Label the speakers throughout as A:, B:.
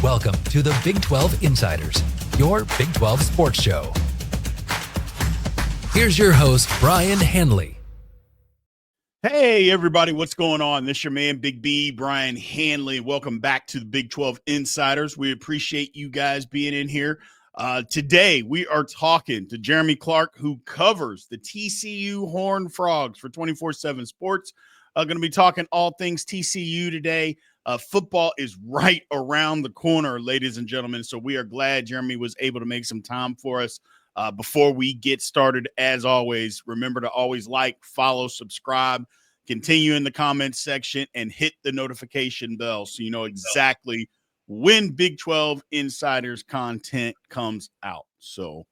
A: Welcome to the Big 12 Insiders, your Big 12 sports show. Here's your host, Brien Hanley.
B: Hey, everybody, what's going on? This is your man, Big B, Brien Hanley. Welcome back to the Big 12 Insiders. We appreciate you guys being in here. Today, we are talking to Jeremy Clark, who covers the TCU Horned Frogs for 24/7 Sports. Going to be talking all things TCU today. Football is right around the corner, ladies and gentlemen, so we are glad Jeremy was able to make some time for us. Before we get started, as always, remember to always like, follow, subscribe, continue in the comments section, and hit the notification bell so you know exactly when Big 12 Insiders content comes out. So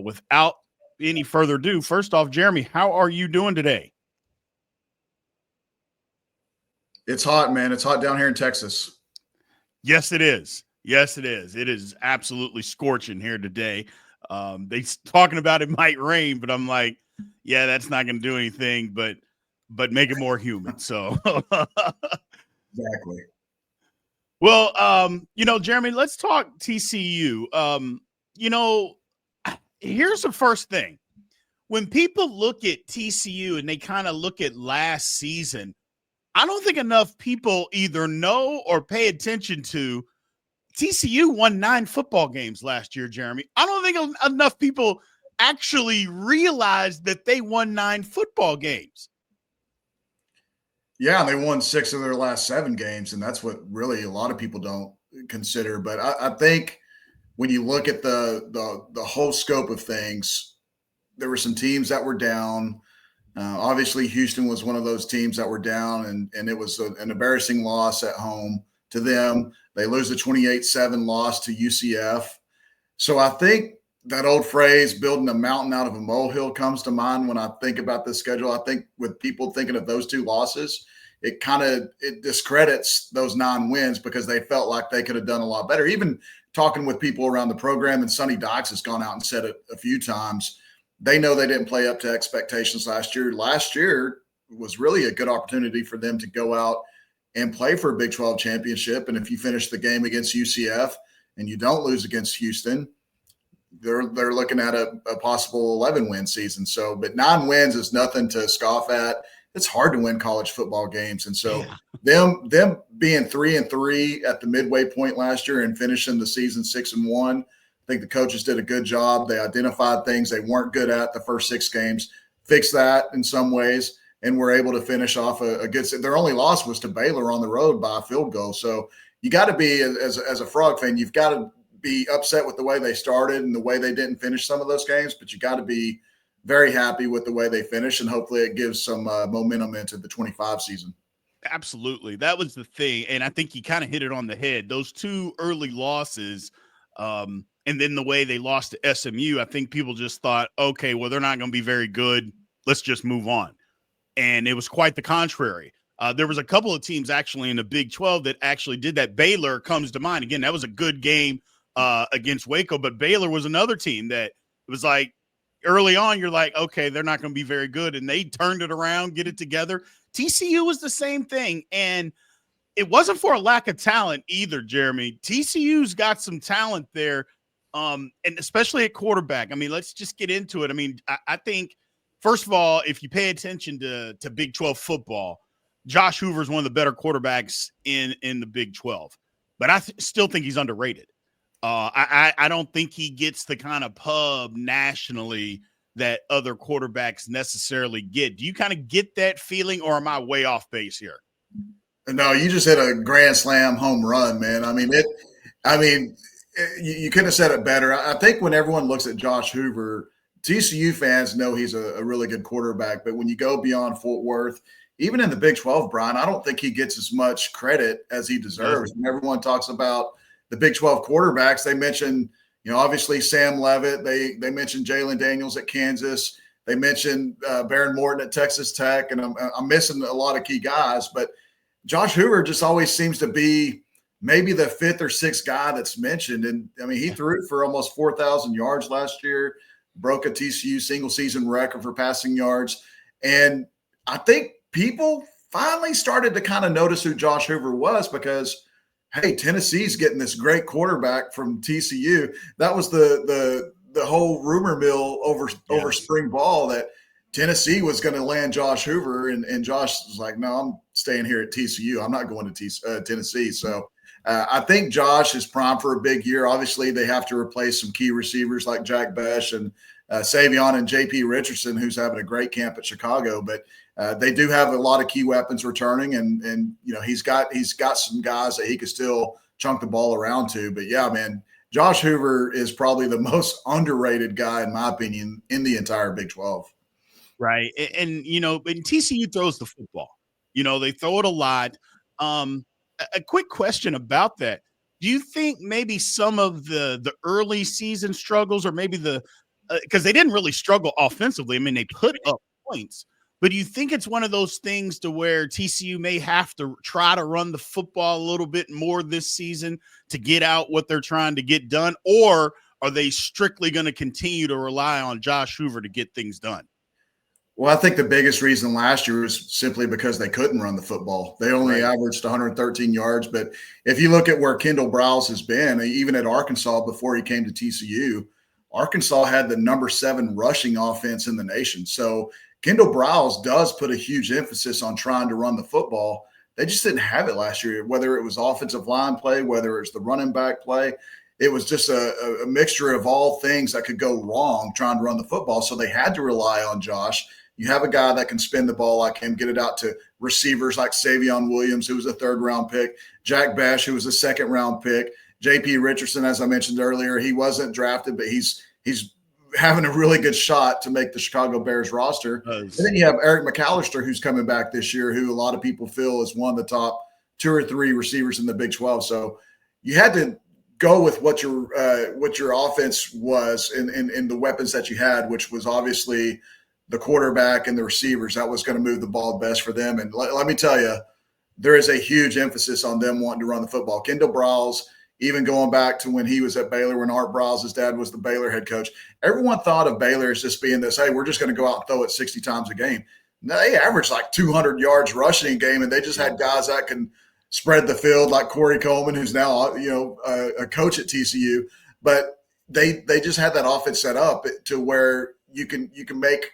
B: without any further ado, first off, Jeremy, how are you doing today?
C: It's hot, man. It's hot down here in Texas.
B: Yes, it is. Yes, it is. It is absolutely scorching here today. They talking about it might rain, but I'm like, yeah, that's not going to do anything but make it more humid. So
C: Exactly.
B: Well, Jeremy, let's talk TCU. Here's the first thing. When people look at TCU and they kind of look at last season, I don't think enough people either know or pay attention to TCU won 9 football games last year, Jeremy. I don't think enough people actually realized that they won 9 football games.
C: Yeah, they won 6 of their last 7 games, and that's what really a lot of people don't consider. But I think when you look at the whole scope of things, there were some teams that were down. Obviously, Houston was one of those teams that were down, and it was an embarrassing loss at home to them. They lose a 28-7 loss to UCF. So I think that old phrase, building a mountain out of a molehill, comes to mind when I think about this schedule. I think with people thinking of those 2 losses, it discredits those 9 wins because they felt like they could have done a lot better. Even talking with people around the program, and Sonny Dykes has gone out and said it a few times, they know they didn't play up to expectations last year. Last year was really a good opportunity for them to go out and play for a Big 12 championship. And if you finish the game against UCF and you don't lose against Houston, they're looking at a possible 11-win season. So, but 9 wins is nothing to scoff at. It's hard to win college football games. And so them being 3-3 at the midway point last year and finishing the season 6-1, I think the coaches did a good job. They identified things they weren't good at the first 6 games, fixed that in some ways, and were able to finish off a good – their only loss was to Baylor on the road by a field goal. So you got to be, as a Frog fan, you've got to be upset with the way they started and the way they didn't finish some of those games, but you got to be very happy with the way they finish, and hopefully it gives some momentum into the 25 season.
B: Absolutely. That was the thing, and I think you kind of hit it on the head. Those 2 early losses and then the way they lost to SMU, I think people just thought, okay, well, they're not going to be very good. Let's just move on. And it was quite the contrary. There was a couple of teams actually in the Big 12 that actually did that. Baylor comes to mind. Again, that was a good game against Waco, but Baylor was another team that was like early on, you're like, okay, they're not going to be very good. And they turned it around, get it together. TCU was the same thing. And it wasn't for a lack of talent either, Jeremy. TCU's got some talent there, and especially at quarterback. I mean, let's just get into it. I mean, I think, first of all, if you pay attention to Big 12 football, Josh Hoover is one of the better quarterbacks in the Big 12. But I still think he's underrated. I don't think he gets the kind of pub nationally that other quarterbacks necessarily get. Do you kind of get that feeling, or am I way off base here?
C: No, you just hit a grand slam home run, man. You couldn't have said it better. I think when everyone looks at Josh Hoover, TCU fans know he's a really good quarterback. But when you go beyond Fort Worth, even in the Big 12, Brien, I don't think he gets as much credit as he deserves. When everyone talks about the Big 12 quarterbacks, they mention, obviously Sam Leavitt. They mentioned Jalen Daniels at Kansas. They mentioned Baron Morton at Texas Tech. And I'm missing a lot of key guys. But Josh Hoover just always seems to be maybe the 5th or 6th guy that's mentioned. And, I mean, he threw for almost 4,000 yards last year, broke a TCU single-season record for passing yards. And I think people finally started to kind of notice who Josh Hoover was, because hey, Tennessee's getting this great quarterback from TCU. That was the whole rumor mill over spring ball that Tennessee was going to land Josh Hoover, and Josh was like, no, I'm staying here at TCU. I'm not going to Tennessee. So I think Josh is primed for a big year. Obviously, they have to replace some key receivers like Jack Besh and Savion and J.P. Richardson, who's having a great camp at Chicago. But they do have a lot of key weapons returning, and he's got some guys that he could still chunk the ball around to. But yeah, man, Josh Hoover is probably the most underrated guy, in my opinion, in the entire Big 12.
B: Right. And TCU throws the football. They throw it a lot. A quick question about that. Do you think maybe some of the early season struggles, or maybe because they didn't really struggle offensively. I mean, they put up points. But do you think it's one of those things to where TCU may have to try to run the football a little bit more this season to get out what they're trying to get done? Or are they strictly going to continue to rely on Josh Hoover to get things done?
C: Well, I think the biggest reason last year was simply because they couldn't run the football. They only averaged 113 yards. But if you look at where Kendall Browse has been, even at Arkansas before he came to TCU, Arkansas had the number 7 rushing offense in the nation. So Kendall Browse does put a huge emphasis on trying to run the football. They just didn't have it last year, whether it was offensive line play, whether it's the running back play. It was just a mixture of all things that could go wrong trying to run the football. So they had to rely on Josh. You have a guy that can spin the ball like him, get it out to receivers like Savion Williams, who was a 3rd-round pick, Jack Besh, who was a 2nd-round pick, J.P. Richardson, as I mentioned earlier. He wasn't drafted, but he's having a really good shot to make the Chicago Bears roster. And then you have Eric McAllister, who's coming back this year, who a lot of people feel is one of the top 2 or 3 receivers in the Big 12. So you had to go with what your offense was and the weapons that you had, which was obviously – the quarterback and the receivers. That was going to move the ball best for them. And let me tell you, there is a huge emphasis on them wanting to run the football. Kendall Browse, even going back to when he was at Baylor, when Art Browse's dad was the Baylor head coach, everyone thought of Baylor as just being this, hey, we're just going to go out and throw it 60 times a game. Now, they averaged like 200 yards rushing a game, and they just had guys that can spread the field like Corey Coleman, who's now a coach at TCU. But they just had that offense set up to where you can make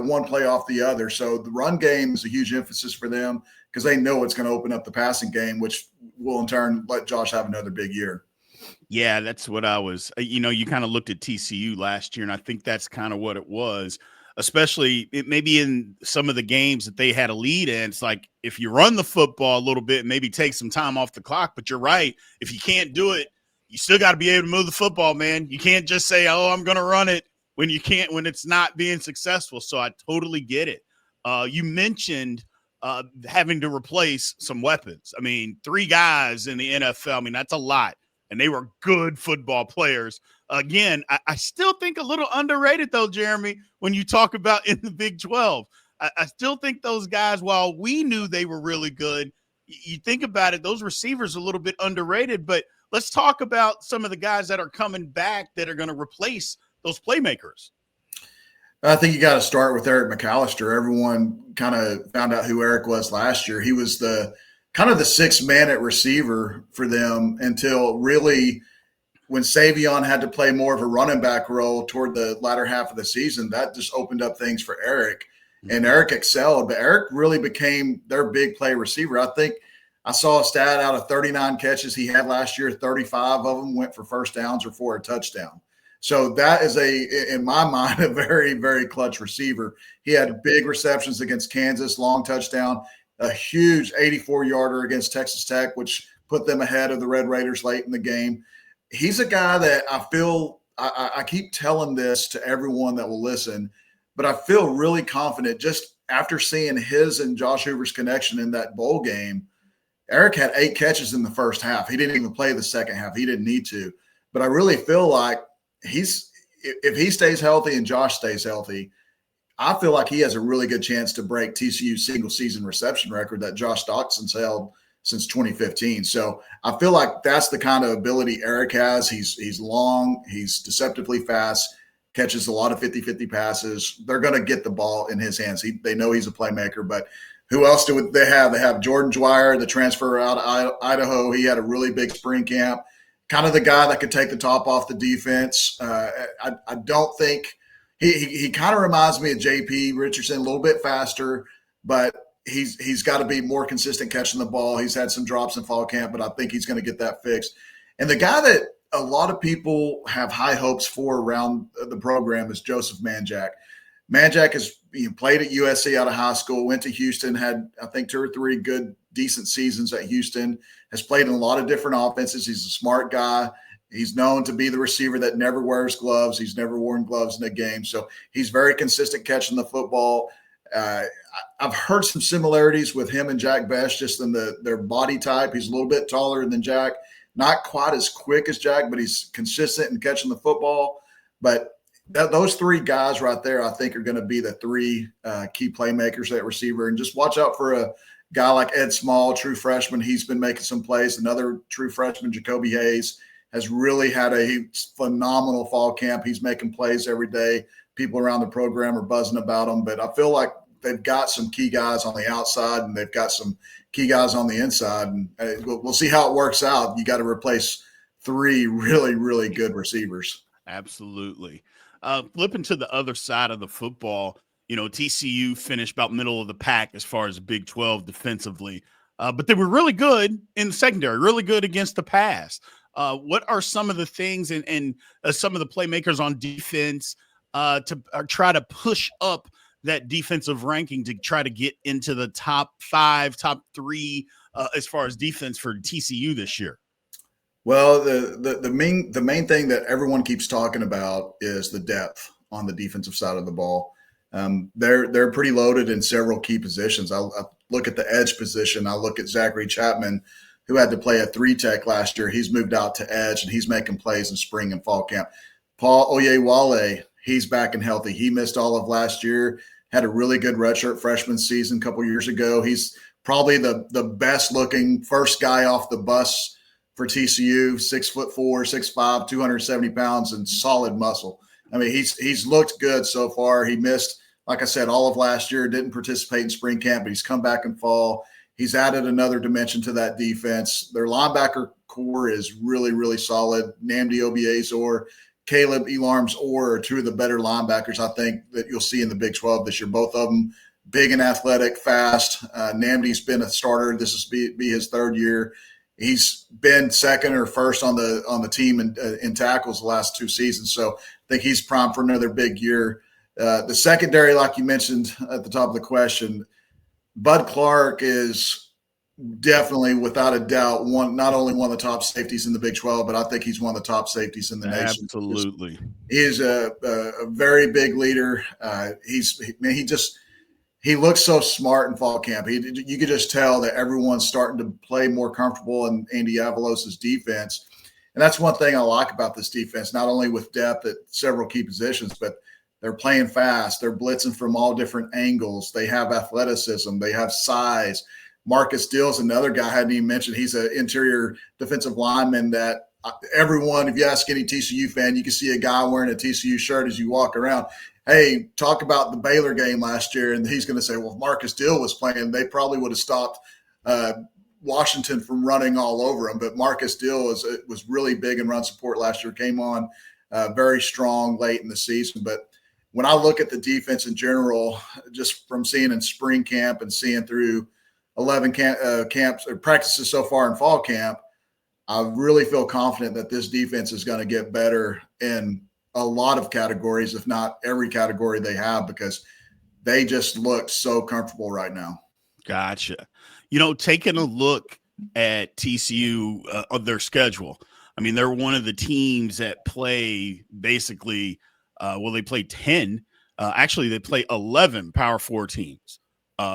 C: one play off the other. So the run game is a huge emphasis for them because they know it's going to open up the passing game, which will in turn let Josh have another big year.
B: Yeah, that's what I was, you kind of looked at TCU last year, and I think that's kind of what it was, especially maybe in some of the games that they had a lead in. It's like, if you run the football a little bit, maybe take some time off the clock, but you're right. If you can't do it, you still got to be able to move the football, man. You can't just say, oh, I'm going to run it when it's not being successful. So I totally get it. You mentioned having to replace some weapons. I mean, 3 guys in the NFL. I mean, that's a lot. And they were good football players. Again, I still think a little underrated, though, Jeremy, when you talk about in the Big 12. I still think those guys, while we knew they were really good, you think about it, those receivers are a little bit underrated. But let's talk about some of the guys that are coming back that are going to replace those playmakers.
C: I think you got to start with Eric McAllister. Everyone kind of found out who Eric was last year. He was the kind of the 6th man at receiver for them until really when Savion had to play more of a running back role toward the latter half of the season. That just opened up things for Eric, and Eric excelled. But Eric really became their big play receiver. I think I saw a stat out of 39 catches he had last year, 35 of them went for first downs or for a touchdown. So that is in my mind, a very, very clutch receiver. He had big receptions against Kansas, long touchdown, a huge 84-yarder against Texas Tech, which put them ahead of the Red Raiders late in the game. He's a guy that I feel I keep telling this to everyone that will listen, but I feel really confident just after seeing his and Josh Hoover's connection in that bowl game. Eric had 8 catches in the first half. He didn't even play the second half. He didn't need to. But I really feel like if he stays healthy and Josh stays healthy, I feel like he has a really good chance to break TCU's single season reception record that Josh Doxson's held since 2015. So I feel like that's the kind of ability Eric has. He's long, he's deceptively fast, catches a lot of 50-50 passes. They're going to get the ball in his hands. They know he's a playmaker, but Who else do they have? They have Jordan Dwyer, the transfer out of Idaho. He had a really big spring camp. Kind of the guy that could take the top off the defense. I don't think he kind of reminds me of J.P. Richardson, a little bit faster, but he's got to be more consistent catching the ball. He's had some drops in fall camp, but I think he's going to get that fixed. And the guy that a lot of people have high hopes for around the program is Joseph Manjack. Manjack has played at USC out of high school, went to Houston, had, I think, 2 or 3 good, decent seasons at Houston, has played in a lot of different offenses. He's a smart guy. He's known to be the receiver that never wears gloves. He's never worn gloves in a game. So he's very consistent catching the football. I've heard some similarities with him and Jack Best just in their body type. He's a little bit taller than Jack. Not quite as quick as Jack, but he's consistent in catching the football. But those 3 guys right there, I think, are going to be the 3 key playmakers at receiver. And just watch out for a guy like Ed Small, true freshman. He's been making some plays. Another true freshman, Jacoby Hayes, has really had a phenomenal fall camp. He's making plays every day. People around the program are buzzing about him. But I feel like they've got some key guys on the outside and they've got some key guys on the inside. And we'll see how it works out. You got to replace 3 really, really good receivers.
B: Absolutely. Flipping to the other side of the football, TCU finished about middle of the pack as far as Big 12 defensively, but they were really good in the secondary, really good against the pass. What are some of the things and some of the playmakers on defense to try to push up that defensive ranking to try to get into the top 5, top 3 as far as defense for TCU this year?
C: Well, the main thing that everyone keeps talking about is the depth on the defensive side of the ball. They're pretty loaded in several key positions. I look at the edge position. I look at Zachary Chapman, who had to play a 3-tech last year. He's moved out to edge, and he's making plays in spring and fall camp. Paul Oyewale, he's back and healthy. He missed all of last year, had a really good redshirt freshman season a couple years ago. He's probably the best-looking first guy off the bus for TCU, 6'4", 6'5", 270 pounds, and solid muscle. I mean, he's looked good so far. He missed, like I said, all of last year, didn't participate in spring camp, but he's come back in fall. He's added another dimension to that defense. Their linebacker core is really, really solid. Nnamdi Obiezor, Caleb Elarms-Orr are 2 of the better linebackers, I think, that you'll see in the Big 12 this year. Both of them big and athletic, fast. Nnamdi's been a starter. This will be his 3rd year. He's been 2nd or 1st on the team in tackles the last 2 seasons. So I think he's primed for another big year. The secondary, like you mentioned at the top of the question, Bud Clark is definitely, without a doubt, not only one of the top safeties in the Big 12, but I think he's one of the top safeties in the nation.
B: Absolutely.
C: He is a very big leader. He looks so smart in fall camp. You could just tell that everyone's starting to play more comfortable in Andy Avalos' defense. And that's one thing I like about this defense, not only with depth at several key positions, but they're playing fast. They're blitzing from all different angles. They have athleticism. They have size. Marcus Dill's another guy I hadn't even mentioned. He's an interior defensive lineman that everyone, if you ask any TCU fan, you can see a guy wearing a TCU shirt as you walk around. Hey, talk about the Baylor game last year, and he's going to say, well, if Marcus Dill was playing, they probably would have stopped Washington from running all over him. But Marcus Dill was really big in run support last year, came on very strong late in the season. But when I look at the defense in general, just from seeing in spring camp and seeing through 11 camps or practices so far in fall camp, I really feel confident that this defense is going to get better in a lot of categories, if not every category they have, because they just look so comfortable right now.
B: Gotcha. Taking a look at TCU of their schedule, I mean, they're one of the teams that play basically, they play 10. Actually, they play 11 Power 4 teams,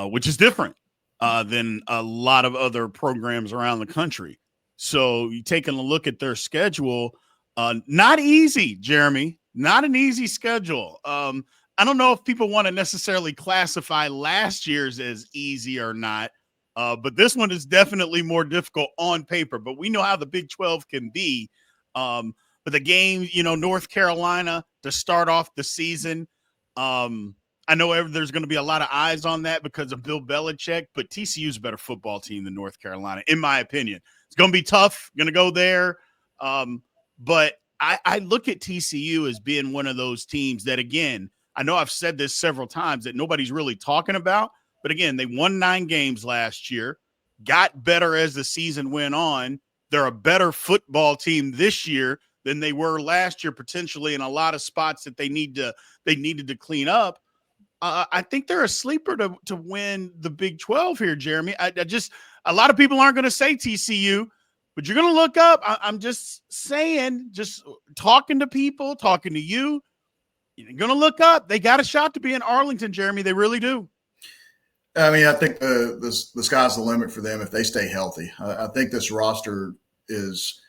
B: which is different than a lot of other programs around the country. So you taking a look at their schedule, not easy, Jeremy, not an easy schedule. I don't know if people want to necessarily classify last year's as easy or not, but this one is definitely more difficult on paper. But we know how the Big 12 can be. But the game, North Carolina to start off the season, I I know there's going to be a lot of eyes on that because of Bill Belichick, but TCU's a better football team than North Carolina, in my opinion. It's going to be tough, going to go there. But I look at TCU as being one of those teams that, again, I know I've said this several times that nobody's really talking about, but again, they won 9 games last year, got better as the season went on. They're a better football team this year than they were last year, potentially in a lot of spots that they needed to clean up. I think they're a sleeper to win the Big 12 here, Jeremy. I just a lot of people aren't going to say TCU, but you're going to look up. I'm just saying, just talking to people, talking to you, you're going to look up. They got a shot to be in Arlington, Jeremy. They really do.
C: I mean, I think the sky's the limit for them if they stay healthy. I think this roster is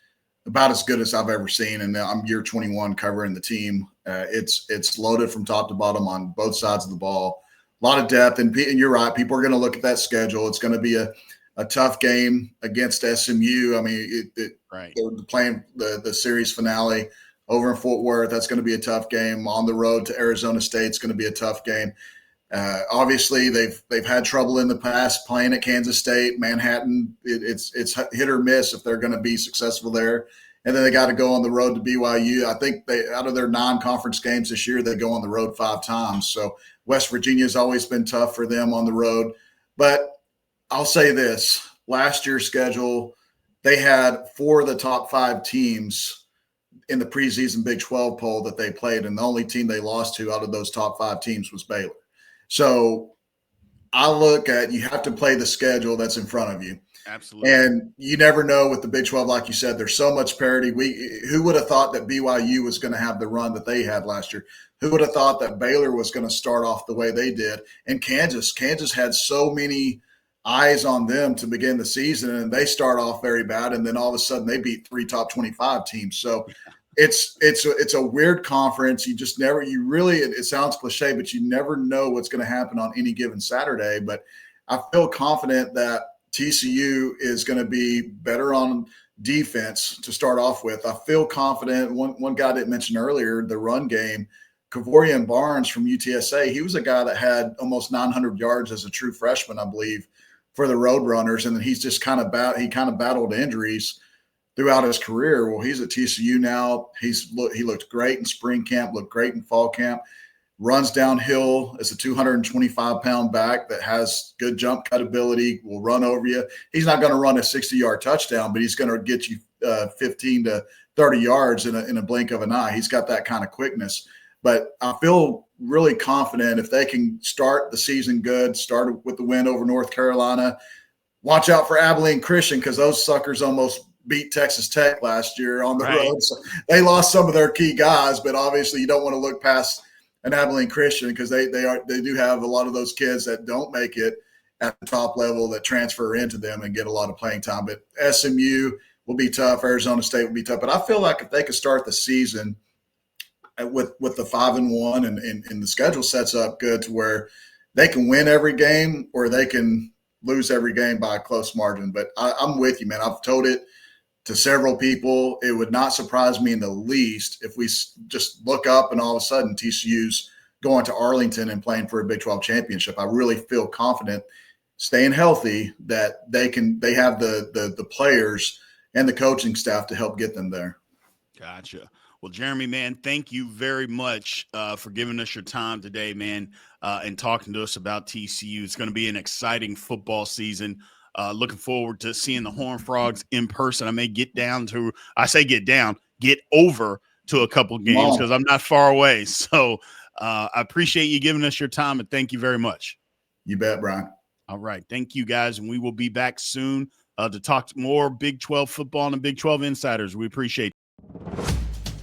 C: about as good as I've ever seen, and I'm year 21 covering the team. It's loaded from top to bottom on both sides of the ball. A lot of depth, and you're right. People are going to look at that schedule. It's going to be a tough game against SMU. I mean,
B: right.
C: They're playing the series finale over in Fort Worth. That's going to be a tough game. On the road to Arizona State, it's going to be a tough game. Obviously, they've had trouble in the past playing at Kansas State, Manhattan. It's hit or miss if they're going to be successful there. And then they got to go on the road to BYU. I think out of their non-conference games this year, they go on the road 5 times. So West Virginia has always been tough for them on the road. But I'll say this: last year's schedule, they had 4 of the top 5 teams in the preseason Big 12 poll that they played, and the only team they lost to out of those top 5 teams was Baylor. So I look at, you have to play the schedule that's in front of you.
B: Absolutely.
C: And you never know with the Big 12, like you said, there's so much parity. Who would have thought that BYU was going to have the run that they had last year? Who would have thought that Baylor was going to start off the way they did? And Kansas had so many eyes on them to begin the season, and they start off very bad, and then all of a sudden they beat 3 top 25 teams. So it's a weird conference. You just never, it sounds cliche, but you never know what's going to happen on any given Saturday. But I feel confident that TCU is going to be better on defense to start off with. I feel confident. One guy that mentioned earlier, the run game, Kavorian Barnes from UTSA, he was a guy that had almost 900 yards as a true freshman, I believe, for the Roadrunners. And then he's just kind of battled injuries throughout his career. Well, he's at TCU now. He looked great in spring camp, looked great in fall camp, runs downhill as a 225-pound back that has good jump cut ability, will run over you. He's not going to run a 60-yard touchdown, but he's going to get you 15 to 30 yards in a blink of an eye. He's got that kind of quickness. But I feel really confident if they can start the season good, start with the win over North Carolina. Watch out for Abilene Christian, because those suckers almost beat Texas Tech last year on the road. So they lost some of their key guys, but obviously you don't want to look past an Abilene Christian, because they do have a lot of those kids that don't make it at the top level that transfer into them and get a lot of playing time. But SMU will be tough. Arizona State will be tough. But I feel like if they could start the season with the 5-1 and the schedule sets up good to where they can win every game or they can lose every game by a close margin. But I'm with you, man. I've told it to several people. It would not surprise me in the least if we just look up and all of a sudden TCU's going to Arlington and playing for a Big 12 championship. I really feel confident, staying healthy, that they have the players and the coaching staff to help get them there.
B: Gotcha. Well, Jeremy, man, thank you very much for giving us your time today, man, and talking to us about TCU. It's going to be an exciting football season. Looking forward to seeing the Horned Frogs in person. I may get over to a couple games because I'm not far away. So I appreciate you giving us your time, and thank you very much.
C: You bet, Brien.
B: All right. Thank you, guys, and we will be back soon to talk more Big 12 football and Big 12 insiders. We appreciate it.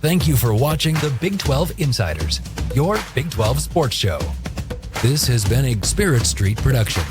A: Thank you for watching the Big 12 Insiders, your Big 12 sports show. This has been a Spirit Street production.